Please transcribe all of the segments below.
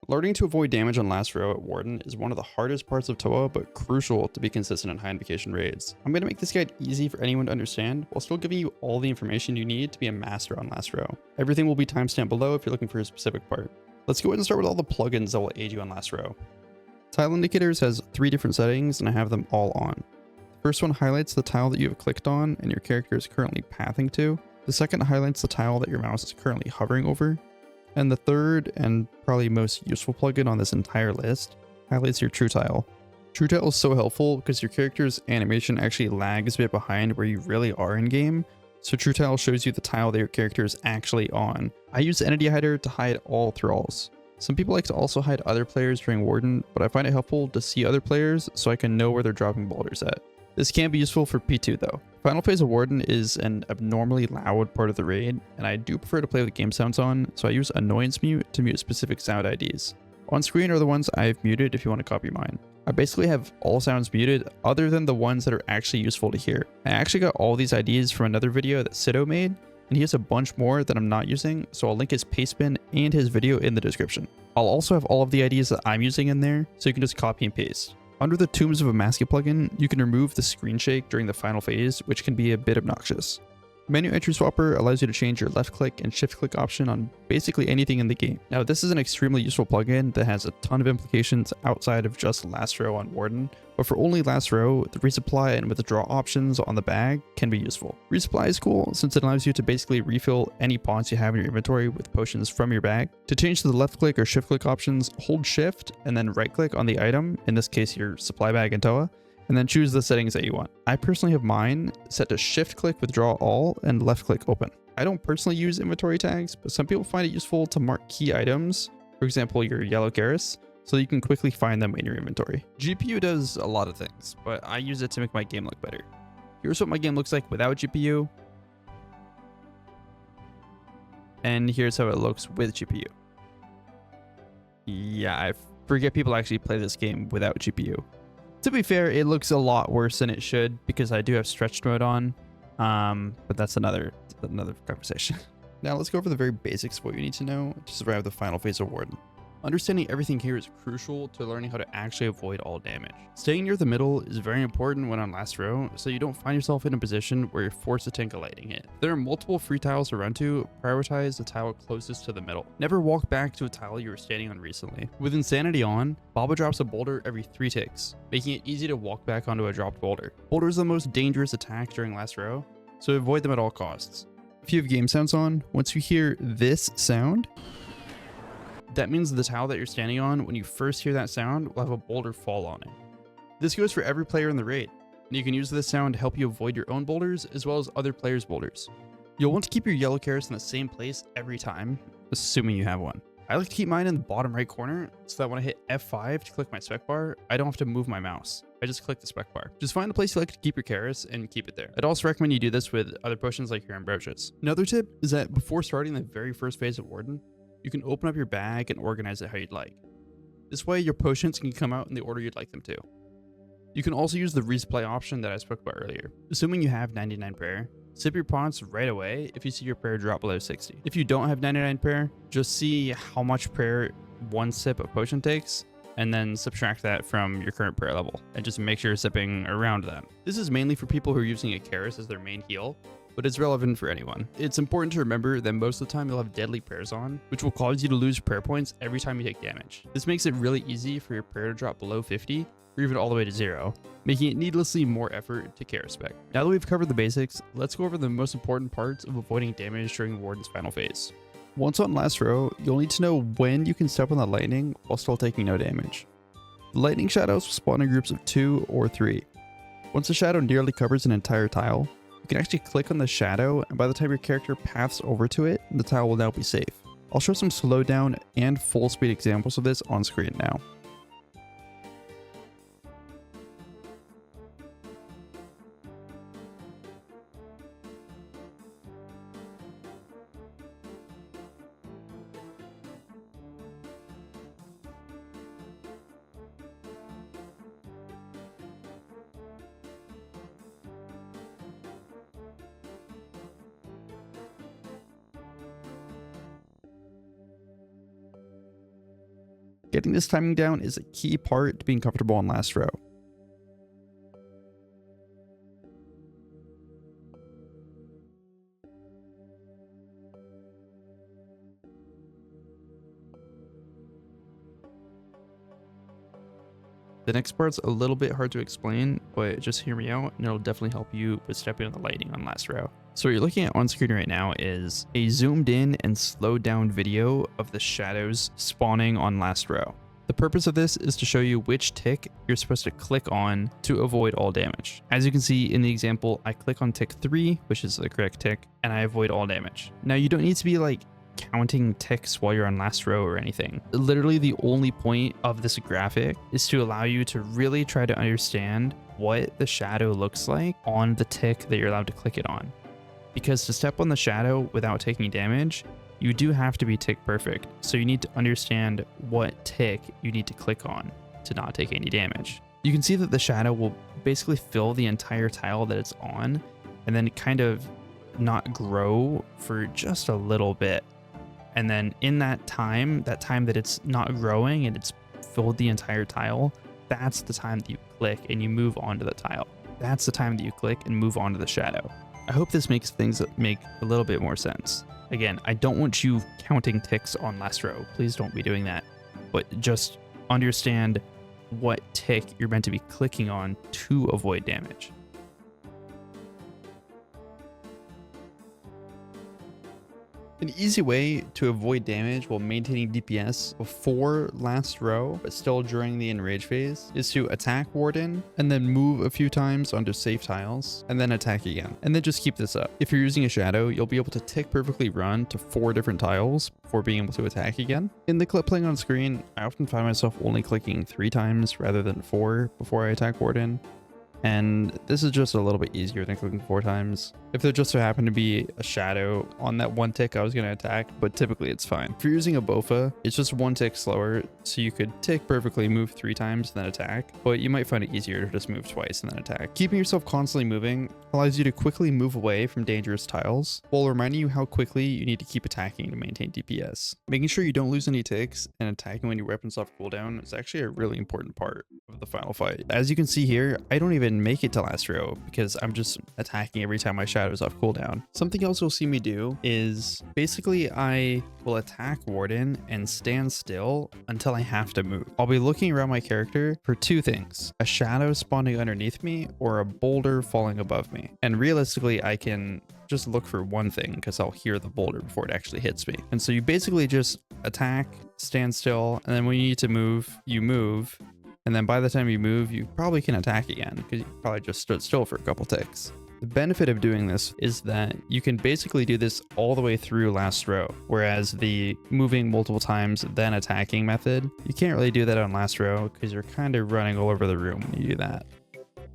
Learning to avoid damage on last row at Warden is one of the hardest parts of TOA, but crucial to be consistent in high invocation raids. I'm going to make this guide easy for anyone to understand, while still giving you all the information you need to be a master on last row. Everything will be timestamped below if you're looking for a specific part. Let's go ahead and start with all the plugins that will aid you on last row. Tile indicators has 3 different settings, and I have them all on. The first one highlights the tile that you have clicked on and your character is currently pathing to. The second highlights the tile that your mouse is currently hovering over. And the third, and probably most useful plugin on this entire list, highlights your true tile. True tile is so helpful because your character's animation actually lags a bit behind where you really are in game, so true tile shows you the tile that your character is actually on. I use Entity Hider to hide all thralls. Some people like to also hide other players during Warden, but I find it helpful to see other players so I can know where they're dropping boulders at. This can be useful for P2 though. Final phase of Warden is an abnormally loud part of the raid, and I do prefer to play with game sounds on, so I use Annoyance mute to mute specific sound IDs. On screen are the ones I've muted if you want to copy mine. I basically have all sounds muted other than the ones that are actually useful to hear. I actually got all these IDs from another video that Sido made, and he has a bunch more that I'm not using, so I'll link his pastebin and his video in the description. I'll also have all of the IDs that I'm using in there, so you can just copy and paste. Under the Tombs of a Maski plugin, you can remove the screen shake during the final phase, which can be a bit obnoxious. Menu Entry Swapper allows you to change your left click and shift click option on basically anything in the game. Now this is an extremely useful plugin that has a ton of implications outside of just last row on Warden, but for only last row, the resupply and withdraw options on the bag can be useful. Resupply is cool since it allows you to basically refill any pots you have in your inventory with potions from your bag. To change to the left click or shift click options, hold shift and then right click on the item, in this case your supply bag and TOA, and then choose the settings that you want. I personally have mine set to shift click withdraw all and left click open. I don't personally use inventory tags, but some people find it useful to mark key items, for example your yellow Keris, so you can quickly find them in your inventory. GPU does a lot of things, but I use it to make my game look better. Here's what my game looks like without GPU, and here's how it looks with GPU. Yeah, I forget people actually play this game without GPU. To be fair, it looks a lot worse than it should because I do have stretched mode on, but that's another conversation. Now let's go over the very basics of what you need to know to survive the final phase of Warden. Understanding everything here is crucial to learning how to actually avoid all damage. Staying near the middle is very important when on last row, so you don't find yourself in a position where you're forced to tank a lightning hit. If there are multiple free tiles to run to, prioritize the tile closest to the middle. Never walk back to a tile you were standing on recently. With Insanity on, Baba drops a boulder every 3 ticks, making it easy to walk back onto a dropped boulder. Boulders are the most dangerous attack during last row, so avoid them at all costs. If you have game sounds on, once you hear this sound, that means the tile that you're standing on, when you first hear that sound, will have a boulder fall on it. This goes for every player in the raid, and you can use this sound to help you avoid your own boulders as well as other players' boulders. You'll want to keep your yellow Keris in the same place every time, assuming you have one. I like to keep mine in the bottom right corner so that when I hit F5 to click my spec bar, I don't have to move my mouse. I just click the spec bar. Just find a place you like to keep your Keris and keep it there. I'd also recommend you do this with other potions like your Ambrosius. Another tip is that before starting the very first phase of Warden, you can open up your bag and organize it how you'd like. This way your potions can come out in the order you'd like them to. You can also use the resupply option that I spoke about earlier. Assuming you have 99 prayer, sip your pots right away if you see your prayer drop below 60. If you don't have 99 prayer, just see how much prayer one sip of potion takes, and then subtract that from your current prayer level, and just make sure you're sipping around that. This is mainly for people who are using a Keris as their main heal, but it's relevant for anyone. It's important to remember that most of the time you'll have deadly prayers on, which will cause you to lose prayer points every time you take damage. This makes it really easy for your prayer to drop below 50, or even all the way to 0, making it needlessly more effort to care spec. Now that we've covered the basics, let's go over the most important parts of avoiding damage during Warden's final phase. Once on last row, you'll need to know when you can step on the lightning while still taking no damage. The lightning shadows will spawn in groups of 2 or 3. Once the shadow nearly covers an entire tile, you can actually click on the shadow, and by the time your character paths over to it, the tile will now be safe. I'll show some slowdown and full speed examples of this on screen now. Getting this timing down is a key part to being comfortable on last row. The next part's a little bit hard to explain, but just hear me out and it'll definitely help you with stepping on the lighting on last row. So what you're looking at on screen right now is a zoomed in and slowed down video of the shadows spawning on last row. The purpose of this is to show you which tick you're supposed to click on to avoid all damage. As you can see in the example, I click on tick 3, which is the correct tick, and I avoid all damage. Now you don't need to be like counting ticks while you're on last row or anything. Literally the only point of this graphic is to allow you to really try to understand what the shadow looks like on the tick that you're allowed to click it on. Because to step on the shadow without taking damage, you do have to be tick perfect. So you need to understand what tick you need to click on to not take any damage. You can see that the shadow will basically fill the entire tile that it's on and then kind of not grow for just a little bit. And then in that time that it's not growing and it's filled the entire tile, that's the time that you click and you move onto the tile. That's the time that you click and move onto the shadow. I hope this makes things make a little bit more sense. Again, I don't want you counting ticks on last row. Please don't be doing that. But just understand what tick you're meant to be clicking on to avoid damage. An easy way to avoid damage while maintaining DPS before last row, but still during the enrage phase, is to attack Warden and then move a few times onto safe tiles and then attack again. And then just keep this up. If you're using a shadow, you'll be able to tick perfectly run to 4 different tiles before being able to attack again. In the clip playing on screen, I often find myself only clicking 3 times rather than 4 before I attack Warden. And this is just a little bit easier than clicking 4 times. If there just so happened to be a shadow on that one tick I was going to attack, but typically it's fine. If you're using a Bofa, it's just 1 tick slower, so you could tick perfectly, move 3 times, then attack, but you might find it easier to just move twice and then attack. Keeping yourself constantly moving allows you to quickly move away from dangerous tiles, while reminding you how quickly you need to keep attacking to maintain DPS. Making sure you don't lose any ticks and attacking when your weapon's off cooldown is actually a really important part of the final fight. As you can see here, I don't even make it to last row because I'm just attacking every time my shadow's off cooldown. Something else you'll see me do is basically I will attack Warden and stand still until I have to move. I'll be looking around my character for 2 things: a shadow spawning underneath me or a boulder falling above me. And realistically, I can just look for one thing because I'll hear the boulder before it actually hits me. And so you basically just attack, stand still, and then when you need to move, you move. And then by the time you move, you probably can attack again because you probably just stood still for a couple ticks. The benefit of doing this is that you can basically do this all the way through last row, whereas the moving multiple times then attacking method, you can't really do that on last row because you're kind of running all over the room when you do that.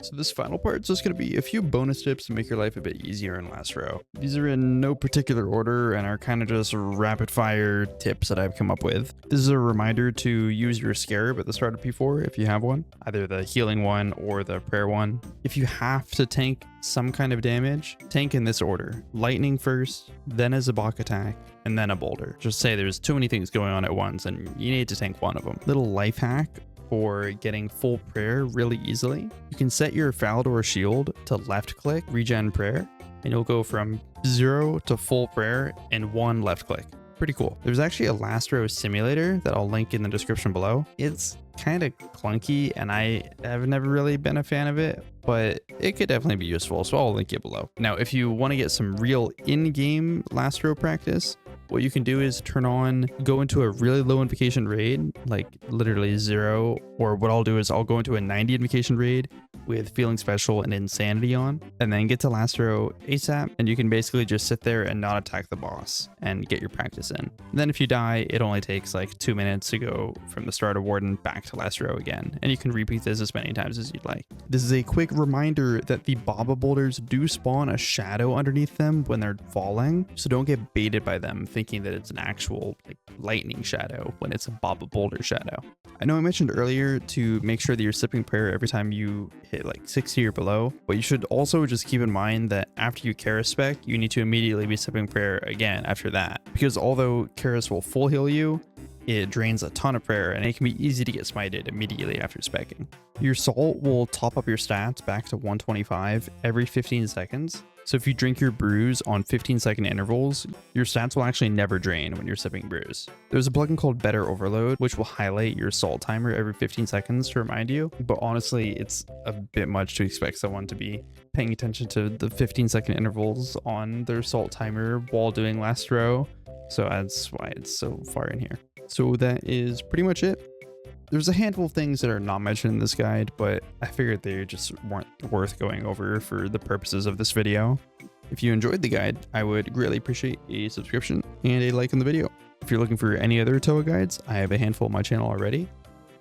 So this final part is just going to be a few bonus tips to make your life a bit easier in last row. These are in no particular order and are kind of just rapid fire tips that I've come up with. This is a reminder to use your scarab at the start of P4 if you have one, either the healing one or the prayer one. If you have to tank some kind of damage, tank in this order: lightning first, then a Zabak attack, and then a boulder. Just say there's too many things going on at once and you need to tank one of them. Little life hack for getting full prayer really easily: you can set your Falador shield to left click regen prayer and you'll go from 0 to full prayer in 1 left click. Pretty cool. There's actually a last row simulator that I'll link in the description below. It's kind of clunky and I have never really been a fan of it, but it could definitely be useful, so I'll link it below. Now, if you want to get some real in-game last row practice, what you can do is go into a really low invocation raid, like literally 0, or what I'll do is I'll go into a 90 invocation raid with Feeling Special and Insanity on, and then get to last row ASAP, and you can basically just sit there and not attack the boss and get your practice in. And then if you die, it only takes like 2 minutes to go from the start of Warden back to last row again, and you can repeat this as many times as you'd like. This is a quick reminder that the Baba boulders do spawn a shadow underneath them when they're falling, so don't get baited by them thinking that it's an actual like lightning shadow when it's a Baba boulder shadow. I know I mentioned earlier to make sure that you're sipping prayer every time you hit like 60 or below, but you should also just keep in mind that after you Keris spec, you need to immediately be sipping prayer again after that, because although Keris will full heal you, it drains a ton of prayer, and it can be easy to get smited immediately after specking. Your salt will top up your stats back to 125 every 15 seconds. So if you drink your brews on 15-second intervals, your stats will actually never drain when you're sipping brews. There's a plugin called Better Overload, which will highlight your salt timer every 15 seconds to remind you. But honestly, it's a bit much to expect someone to be paying attention to the 15-second intervals on their salt timer while doing last row. So that's why it's so far in here. So that is pretty much it. There's a handful of things that are not mentioned in this guide, but I figured they just weren't worth going over for the purposes of this video. If you enjoyed the guide, I would greatly appreciate a subscription and a like on the video. If you're looking for any other TOA guides, I have a handful on my channel already,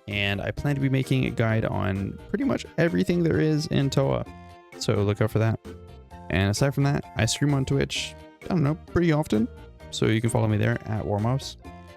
and I plan to be making a guide on pretty much everything there is in TOA, so look out for that. And aside from that, I stream on Twitch, I don't know, pretty often, so you can follow me there at Warmups.